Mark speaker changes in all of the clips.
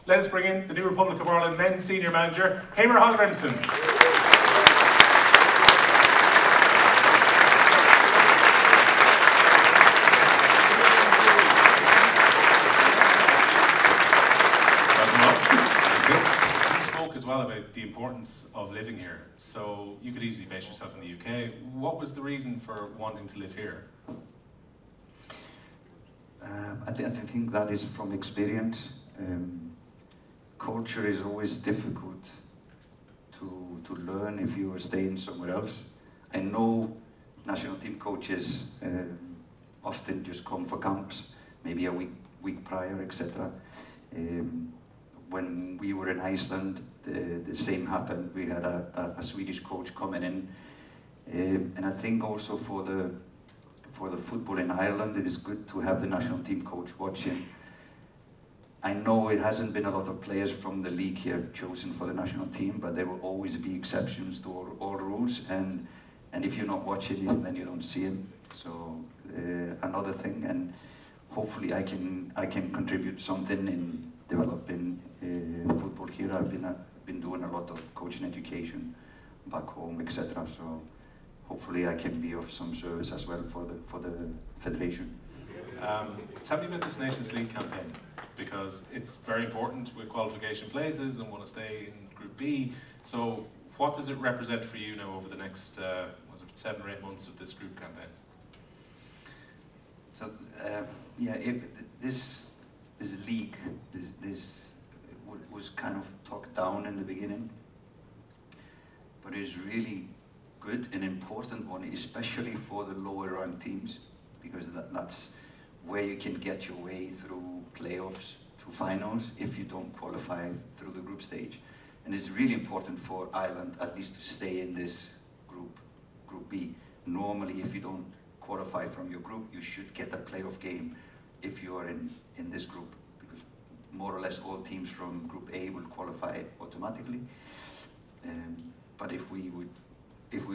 Speaker 1: let us bring in the new Republic of Ireland men's senior manager, Heimir Hallgrímsson. As well about the importance of living here. So you could easily base yourself in the UK. What was the reason for wanting to live here?
Speaker 2: I think that is from experience. Culture is always difficult to learn if you are staying somewhere else. I know national team coaches often just come for camps, maybe a week prior, etc. When we were in Iceland, the same happened. We had a Swedish coach coming in, and I think also for the football in Ireland, it is good to have the national team coach watching. I know it hasn't been a lot of players from the league here chosen for the national team, but there will always be exceptions to all rules, and if you're not watching it, then you don't see him. So another thing, and hopefully I can contribute something in developing football here. I've been doing a lot of coaching education back home, etc. So hopefully I can be of some service as well for the federation.
Speaker 1: Tell me about this Nations League campaign, because it's very important with qualification places and want to stay in Group B. So what does it represent for you now over the next 7 or 8 months of this group campaign?
Speaker 2: So this league, this was kind of talked down in the beginning, but it's really good and important one, especially for the lower ranked teams, because that's where you can get your way through playoffs to finals if you don't qualify through the group stage. And it's really important for Ireland at least to stay in this group B. Normally, if you don't qualify from your group, you should get a playoff game if you are in this group, because more or less all teams from Group A will qualify automatically. But if we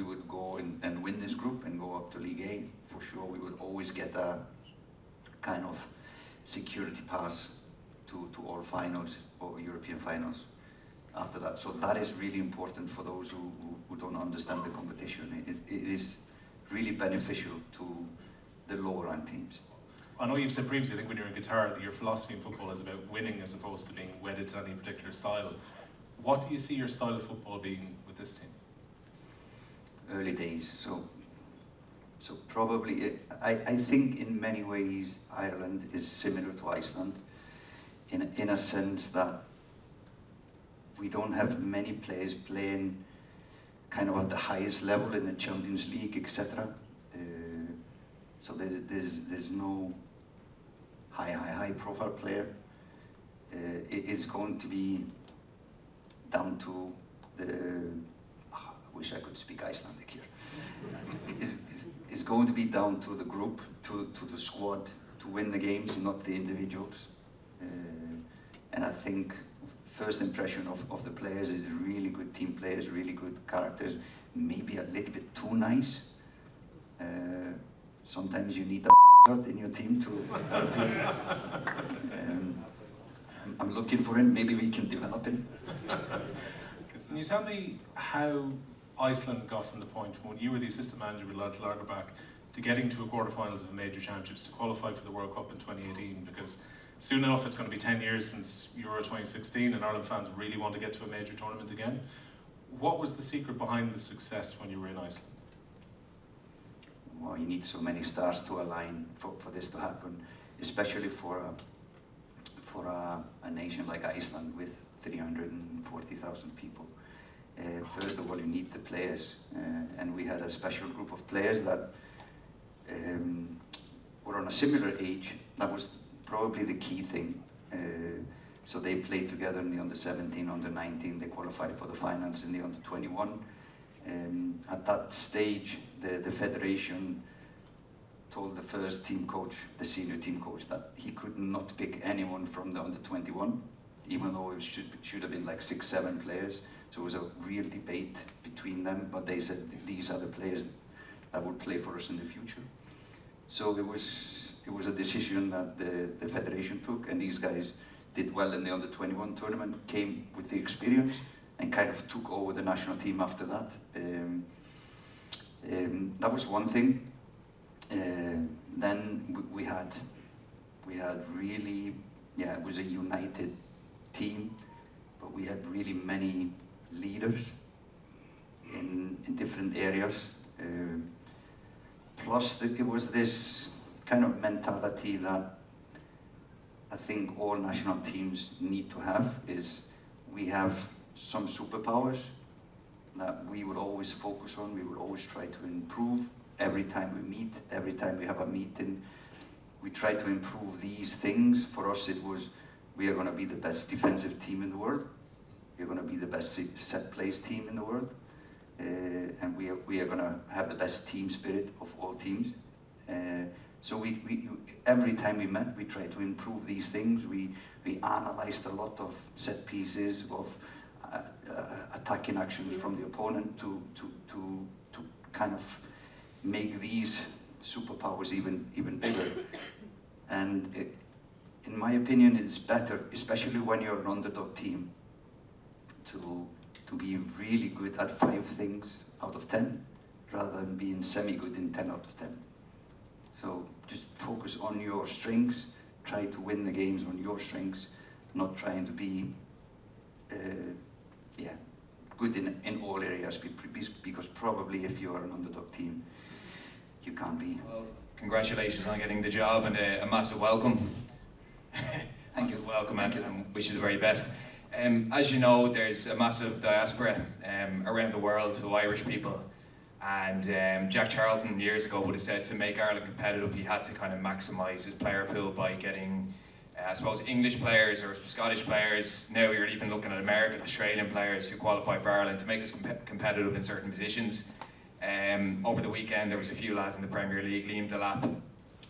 Speaker 2: would go and win this group and go up to League A, for sure we will always get a kind of security pass to all finals or European finals after that. So that is really important for those who don't understand the competition. It is really beneficial to the lower ranked teams.
Speaker 1: I know you've said previously, I think when you're in Qatar, that your philosophy in football is about winning as opposed to being wedded to any particular style. What do you see your style of football being with this team?
Speaker 2: Early days, so probably, I think in many ways Ireland is similar to Iceland in a sense that we don't have many players playing kind of at the highest level in the Champions League, etc. So there's no high profile player. It's going to be down to the, I wish I could speak Icelandic here. It's going to be down to the group, to the squad, to win the games, not the individuals. And I think first impression of the players is really good team players, really good characters, maybe a little bit too nice. Sometimes you need a in your team to help you. I'm looking for him, maybe we can develop him.
Speaker 1: Can you tell me how Iceland got from the point when you were the assistant manager with Lads Lagerbäck to getting to a quarterfinals of the major championships to qualify for the World Cup in 2018? Because soon enough it's going to be 10 years since Euro 2016 and Ireland fans really want to get to a major tournament again. What was the secret behind the success when you were in Iceland?
Speaker 2: Well, you need so many stars to align for this to happen, especially for a nation like Iceland with 340,000 people. First of all, you need the players, and we had a special group of players that were on a similar age. That was probably the key thing. So they played together in the under-17, under-19. They qualified for the finals in the under-21. At that stage, the federation told the first team coach, the senior team coach, that he could not pick anyone from the under-21, even though it should have been like 6, 7 players. So it was a real debate between them, but they said these are the players that would play for us in the future. So it was a decision that the federation took, and these guys did well in the under-21 tournament, came with the experience and kind of took over the national team after that. That was one thing. Then we had really, yeah, it was a united team, but we had really many leaders in different areas. Plus, it was this kind of mentality that I think all national teams need to have, is we have some superpowers that we would always focus on, we would always try to improve. Every time we meet, every time we have a meeting, we try to improve these things. For us it was, we are going to be the best defensive team in the world, we are going to be the best set plays team in the world, and we are going to have the best team spirit of all teams. So we every time we met, we tried to improve these things. We analyzed a lot of set pieces, of attacking actions from the opponent to kind of make these superpowers even bigger. And in my opinion, it's better, especially when you're an underdog team, to be really good at 5 things out of 10, rather than being semi-good in 10 out of 10. So just focus on your strengths, try to win the games on your strengths, not trying to be good in all areas, because probably if you are an underdog team, you can't be.
Speaker 3: Well, congratulations on getting the job, and a massive welcome.
Speaker 2: Thank you.
Speaker 3: Welcome, and wish you the very best. As you know, there's a massive diaspora around the world of Irish people, and Jack Charlton years ago would have said to make Ireland competitive, he had to kind of maximise his player pool by getting, I suppose, English players or Scottish players. Now you're even looking at American, Australian players who qualify for Ireland to make us competitive in certain positions. Over the weekend there was a few lads in the Premier League, Liam Delap,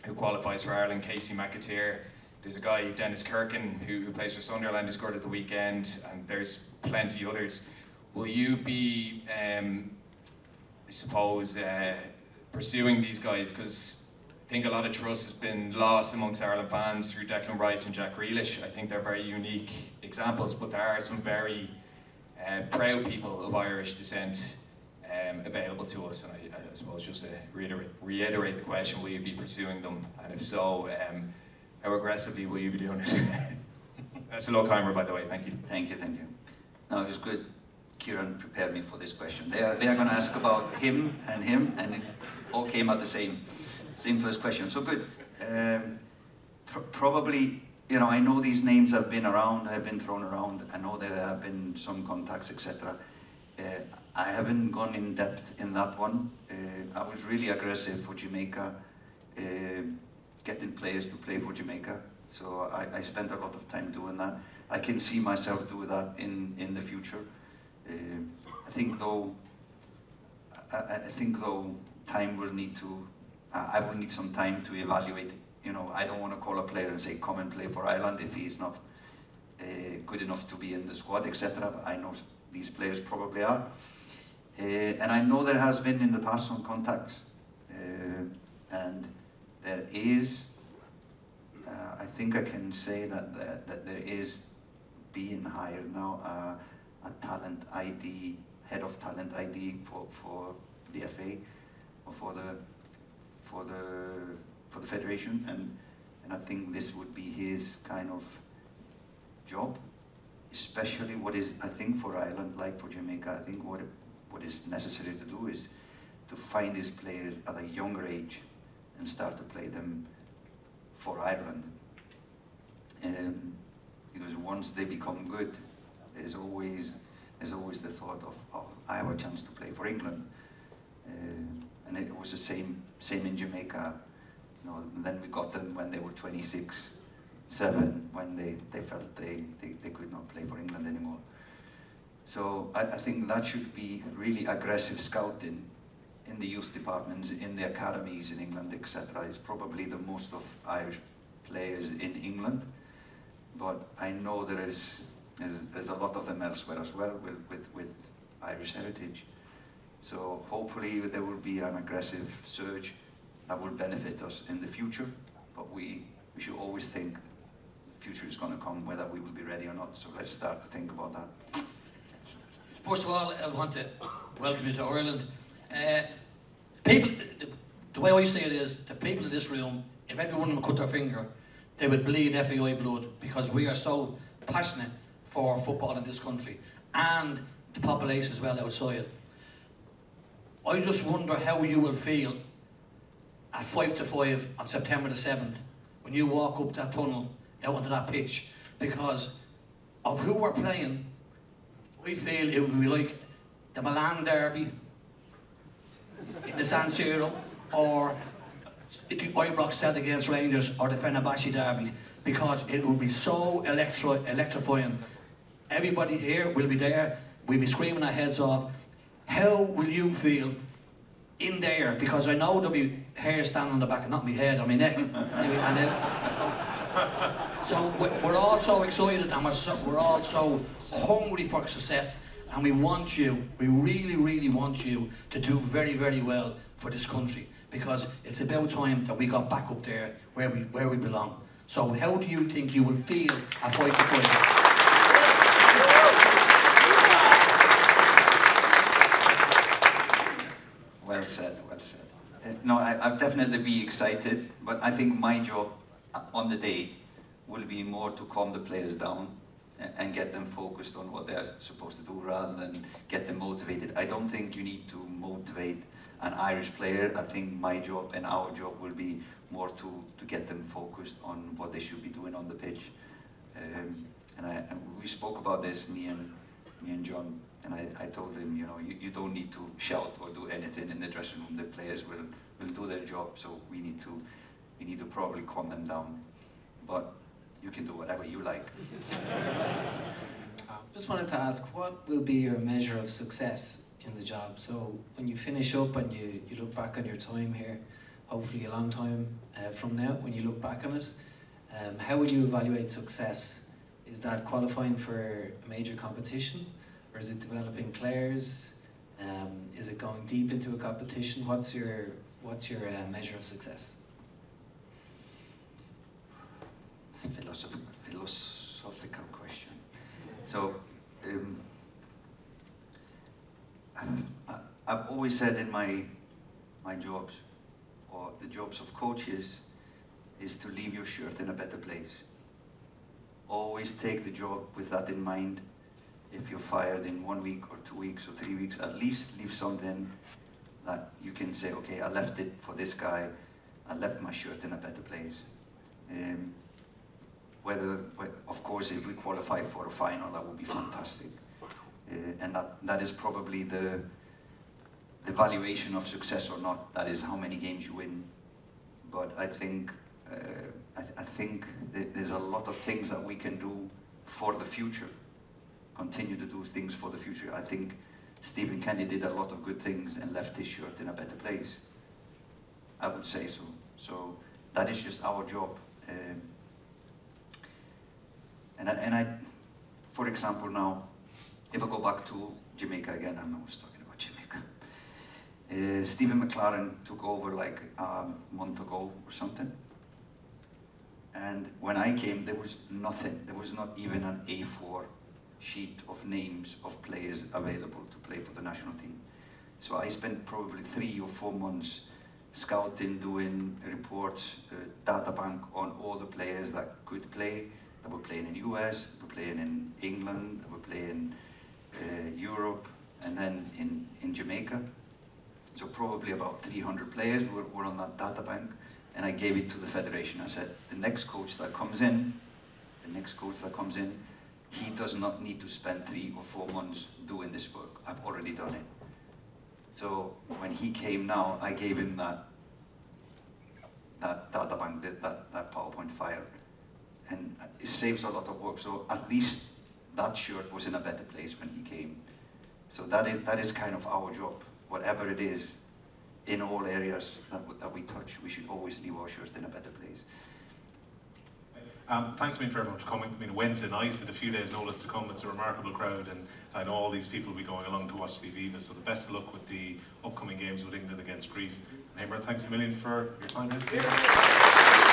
Speaker 3: who qualifies for Ireland, Casey McAteer. There's a guy, Dennis Kirkin, who plays for Sunderland, who scored at the weekend, and there's plenty others. Will you be, I suppose, pursuing these guys? Because I think a lot of trust has been lost amongst Ireland fans through Declan Rice and Jack Grealish. I think they're very unique examples, but there are some very proud people of Irish descent available to us, and I suppose just to reiterate the question, will you be pursuing them, and if so, how aggressively will you be doing it? That's a low Heimir, by the way. Thank you.
Speaker 2: Thank you. No, it was good. Kieran prepared me for this question. They are going to ask about him, and it all came at the same first question. So good. Probably, you know, I know these names have been around, have been thrown around. I know there have been some contacts, etc. I haven't gone in depth in that one. I was really aggressive for Jamaica, getting players to play for Jamaica. So I spent a lot of time doing that. I can see myself do that in the future. I think though time will need to. I will need some time to evaluate. You know, I don't want to call a player and say come and play for Ireland if he's not good enough to be in the squad, etc. But I know these players probably are. And I know there has been in the past some contacts, and there is, I think I can say that there is being hired now a talent ID, head of talent ID for the FA, or for the federation, and I think this would be his kind of job. Especially what is, I think for Ireland, like for Jamaica, I think what is necessary to do is to find these players at a younger age and start to play them for Ireland. Because once they become good, there's always the thought of, oh, I have a chance to play for England. And it was the same in Jamaica. You know, and then we got them when they were 26. 7 when they felt they could not play for England anymore. So I think that should be really aggressive scouting in the youth departments, in the academies in England, etc. It's probably the most of Irish players in England, but I know there's a lot of them elsewhere as well with Irish heritage. So hopefully there will be an aggressive surge that will benefit us in the future, but we should always think future is going to come, whether we will be ready or not. So let's start to think about that.
Speaker 4: First of all, I want to welcome you to Ireland. People, the way I see it is, the people in this room, if everyone would cut their finger, they would bleed FAI blood, because we are so passionate for football in this country, and the population as well outside. I just wonder how you will feel at 5-5 on September the 7th when you walk up that tunnel out onto that pitch, because of who we're playing. I feel it would be like the Milan derby in the San Siro, or the Ibrox Stadium against Rangers, or the Fenerbahce derby, because it will be so electrifying. Everybody here will be there, we'll be screaming our heads off. How will you feel in there? Because I know there'll be hair standing on the back, not my head, or my neck. So we're all so excited, and we're all so hungry for success, and we want you, we really, really want you to do very, very well for this country, because it's about time that we got back up there where we belong. So how do you think you will feel at 5-5?
Speaker 2: Well said, well said. No, I'll definitely be excited, but I think my job on the day will be more to calm the players down and get them focused on what they're supposed to do, rather than get them motivated. I don't think you need to motivate an Irish player. I think my job and our job will be more to get them focused on what they should be doing on the pitch. And we spoke about this, me and John, and I told him, you know, you don't need to shout or do anything in the dressing room. The players will do their job, so we need to probably calm them down. But you can do whatever you like.
Speaker 5: Just wanted to ask, what will be your measure of success in the job? So when you finish up and you look back on your time here, hopefully a long time from now, when you look back on it, how will you evaluate success? Is that qualifying for a major competition, or is it developing players? Is it going deep into a competition? What's your measure of success?
Speaker 2: Philosophical question. So, I've always said in my jobs, or the jobs of coaches, is to leave your shirt in a better place. Always take the job with that in mind. If you're fired in 1 week or 2 weeks or 3 weeks, at least leave something that you can say, okay, I left it for this guy, I left my shirt in a better place. Of course, if we qualify for a final, that would be fantastic. And that is probably the valuation of success or not. That is how many games you win. But I think there's a lot of things that we can do for the future. Continue to do things for the future. I think Stephen Kenny did a lot of good things and left his shirt in a better place. I would say so. So that is just our job. For example, now, if I go back to Jamaica again, I know I was talking about Jamaica. Stephen McLaren took over like a month ago or something. And when I came, there was nothing. There was not even an A4 sheet of names of players available to play for the national team. So I spent probably 3 or 4 months scouting, doing reports, data bank on all the players that could play, that were playing in the US, that were playing in England, that were playing Europe, and then in Jamaica. So probably about 300 players were on that data bank, and I gave it to the federation. I said, the next coach that comes in, he does not need to spend 3 or 4 months doing this work. I've already done it. So when he came now, I gave him that data bank, that PowerPoint file, and it saves a lot of work. So at least that shirt was in a better place when he came. So that is kind of our job. Whatever it is, in all areas that we touch, we should always leave our shirt in a better place.
Speaker 1: Thanks for everyone for coming. I mean, Wednesday night, with a few days' notice to come, it's a remarkable crowd, and I know all these people will be going along to watch the Aviva, so the best of luck with the upcoming games with England against Greece. And Heimir, thanks a million for your time here.